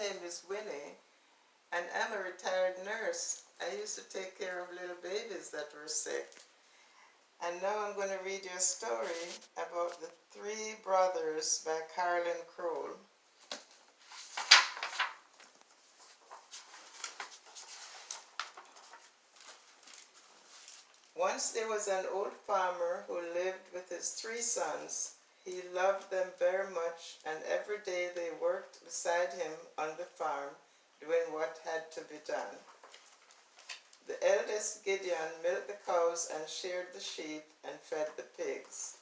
name is Winnie, and I'm a retired nurse. I used to take care of little babies that were sick. And now I'm going to read you a story about the Three Brothers by Carolyn Crowell. Once there was an old farmer who lived with his three sons. He loved them very much, and every day they worked beside him on the farm, doing what had to be done. The eldest, Gideon, milked the cows and sheared the sheep and fed the pigs.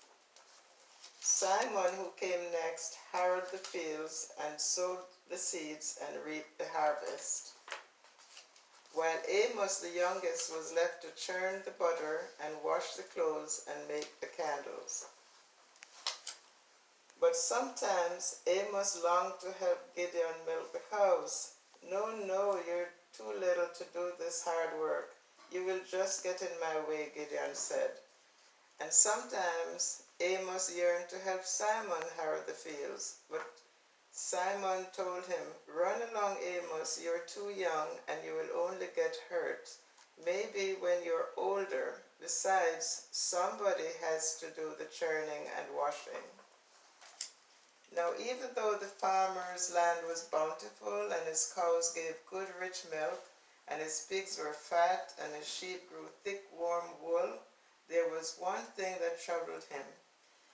Simon, who came next, harrowed the fields and sowed the seeds and reaped the harvest, while Amos, the youngest, was left to churn the butter and wash the clothes and make the candles. But sometimes Amos longed to help Gideon milk the cows. No, no, you're too little to do this hard work. You will just get in my way, Gideon said. And sometimes Amos yearned to help Simon harrow the fields, but Simon told him, "Run along, Amos, you're too young and you will only get hurt. Maybe when you're older. Besides, somebody has to do the churning and washing." Now, even though the farmer's land was bountiful and his cows gave good rich milk, and his pigs were fat and his sheep grew thick warm wool, there was one thing that troubled him.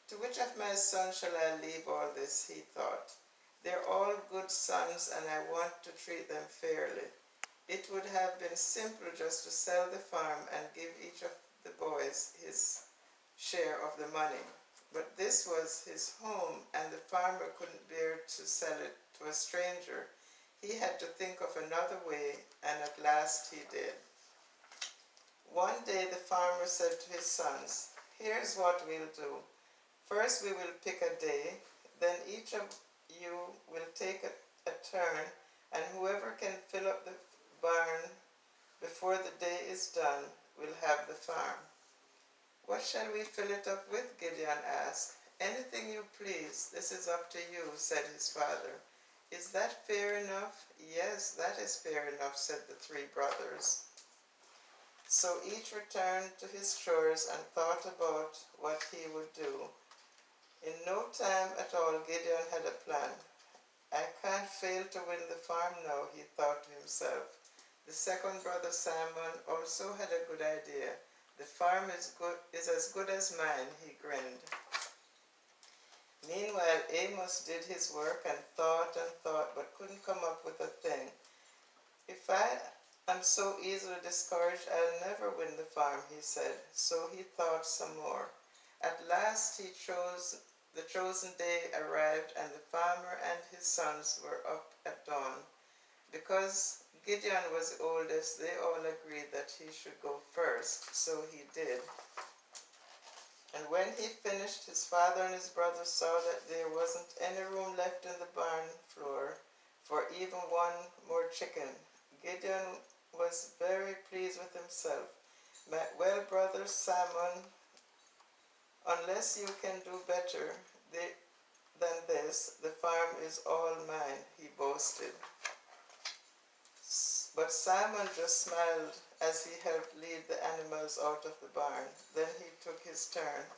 "To which of my sons shall I leave all this?" he thought. "They're all good sons and I want to treat them fairly. It would have been simple just to sell the farm and give each of the boys his share of the money. But this was his home and the farmer couldn't bear to sell it to a stranger. He had to think of another way, and at last he did. One day the farmer said to his sons, "Here's what we'll do. First we will pick a day, then each of you will take a turn, and whoever can fill up the barn before the day is done will have the farm." "What shall we fill it up with?" Gideon asked. "Anything you please. This is up to you," said his father. "Is that fair enough?" "Yes, that is fair enough," said the three brothers. So each returned to his chores and thought about what he would do. In no time at all, Gideon had a plan. "I can't fail to win the farm now," he thought to himself. The second brother, Simon, also had a good idea. "The farm is as good as mine," he grinned. Meanwhile, Amos did his work and thought, but couldn't come up with a thing. "If I am so easily discouraged, I'll never win the farm," he said. So he thought some more. At last the chosen day arrived, and the farmer and his sons were up at dawn. Because Gideon was the oldest, they all agreed that he should go first, so he did. And when he finished, his father and his brothers saw that there wasn't any room left in the barn floor for even one more chicken. Gideon was very pleased with himself. "Well, brother Simon, unless you can do better than this, the farm is all mine," he boasted. But Simon just smiled as he helped lead the animals out of the barn. Then he took his turn.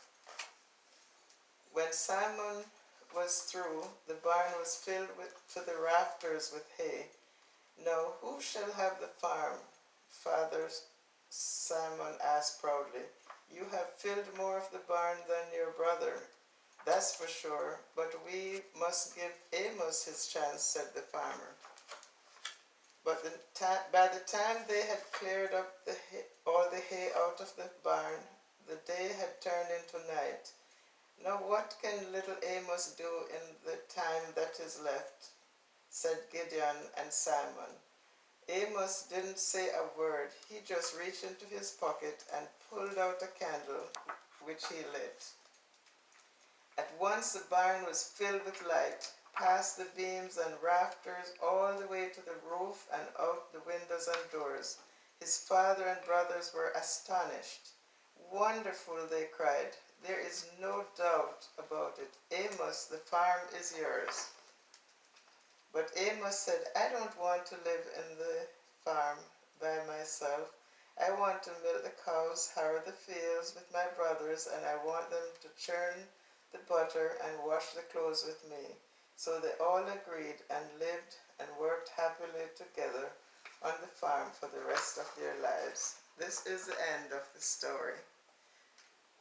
When Simon was through, the barn was filled to the rafters with hay. "Now who shall have the farm, Father?" Simon asked proudly. "You have filled more of the barn than your brother, that's for sure, but we must give Amos his chance," said the farmer. But by the time they had cleared up all the hay out of the barn, the day had turned into night. "Now what can little Amos do in the time that is left?" said Gideon and Simon. Amos didn't say a word. He just reached into his pocket and pulled out a candle, which he lit. At once the barn was filled with light, past the beams and rafters, all the way to the roof and out the windows and doors. His father and brothers were astonished. "Wonderful," they cried. "There is no doubt about it. Amos, the farm is yours." But Amos said, I don't want to live in the farm by myself. I want to milk the cows, harrow the fields with my brothers, and I want them to churn the butter and wash the clothes with me. So they all agreed and lived and worked happily together on the farm for the rest of their lives. This is the end of the story.